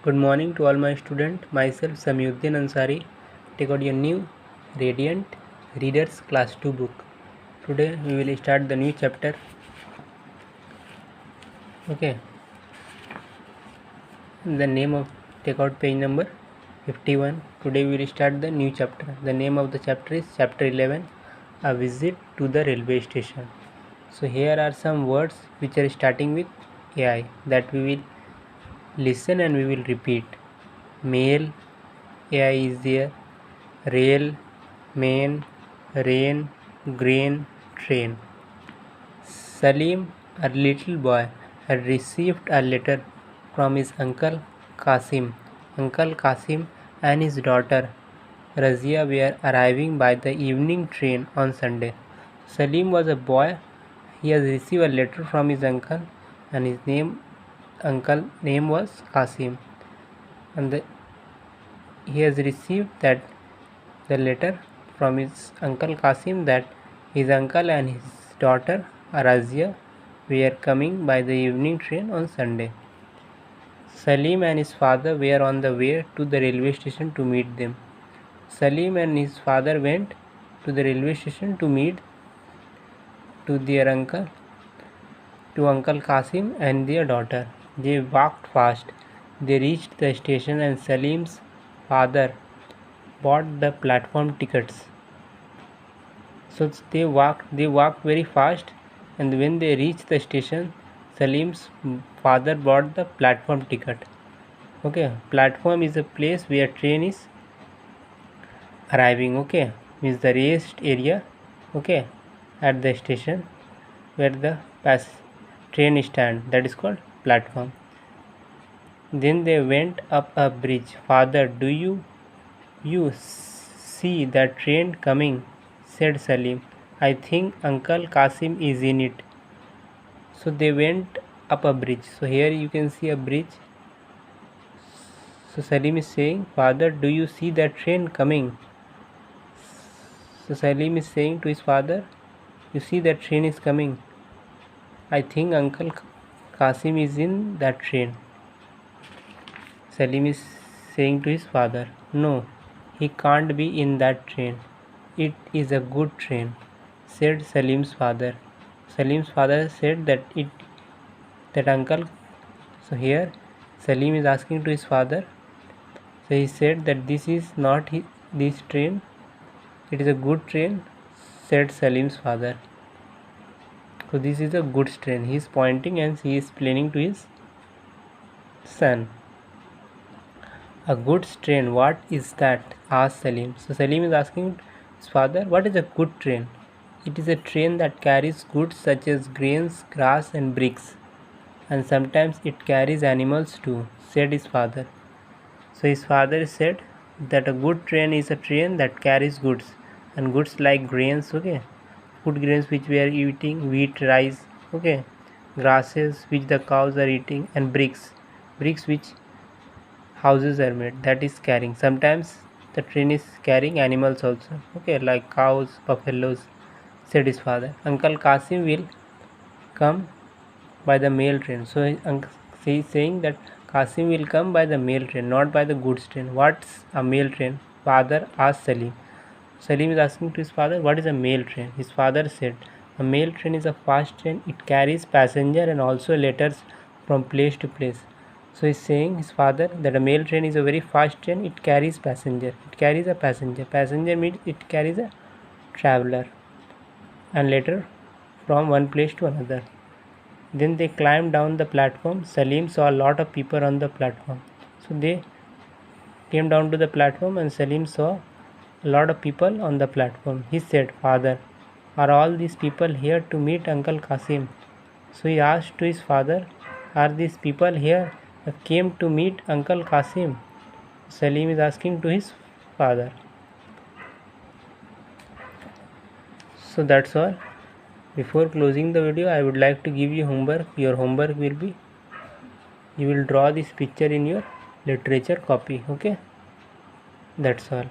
Good morning to all my students. Myself Samiuddin Ansari. Take out your new Radiant Readers Class 2 book. Today we will start the new chapter. Okay. The name of take out page number 51. Today we will start the new chapter. The name of the chapter is chapter 11, A Visit to the Railway Station. So here are some words which are starting with AI that we will listen and we will repeat. Mail, AI is there. Rail, main, rain, grain, train. Salim, a little boy, had received a letter from his uncle Qasim. Uncle Qasim and his daughter Razia were arriving by the evening train on Sunday. Salim was a boy. He has received a letter from his uncle, and his name was Qasim, and he has received the letter from his uncle Qasim that his uncle and his daughter Razia were coming by the evening train on Sunday. Salim and his father were on the way to the railway station to meet them. Salim and his father went to the railway station to meet to Uncle Qasim and their daughter. They walked fast. They reached the station and Salim's father bought the platform tickets. So they walked very fast, and when they reached the station, Salim's father bought the platform ticket. Okay, platform is a place where train is arriving. Okay, means the rest area. Okay, at the station where the train stand, that is called platform. Then they went up a bridge. Father, do you see that train coming? Said Salim. I think Uncle Qasim is in it. So they went up a bridge. So here you can see a bridge. So Salim is saying, Father, do you see that train coming? So Salim is saying to his father, you see that train is coming. I think Uncle Qasim is in that train. Salim is saying to his father, no, he can't be in that train. It is a good train, said Salim's father. Salim's father said that uncle. So here Salim is asking to his father. So he said that this is not this train. It is a good train, said Salim's father. So this is a goods train. He is pointing and he is explaining to his son. A goods train, what is that? Asked Salim. So Salim is asking his father, what is a good train? It is a train that carries goods such as grains, grass and bricks, and sometimes it carries animals too, said his father. So his father said that a good train is a train that carries goods, and goods like grains, okay, food grains which we are eating, wheat, rice, okay, grasses which the cows are eating, and bricks which houses are made, that is carrying. Sometimes the train is carrying animals also, okay, like cows, buffaloes, said his father. Uncle Qasim will come by the mail train. So he is saying that Qasim will come by the mail train, not by the goods train. What's a mail train? Father asked Salim. Salim is asking to his father, what is a mail train? His father said, a mail train is a fast train. It carries passenger and also letters from place to place. So he's saying his father that a mail train is a very fast train. It carries passenger. It carries a passenger. Passenger means it carries a traveler and letter from one place to another. Then they climbed down the platform. Salim saw a lot of people on the platform. So they came down to the platform and Salim saw a lot of people on the platform. He said, Father, are all these people here to meet Uncle Qasim? So he asked to his father, are these people here that came to meet Uncle Qasim? Salim is asking to his father. So that's all. Before closing the video, I would like to give you homework. Your homework will be, you will draw this picture in your literature copy. Okay, that's all.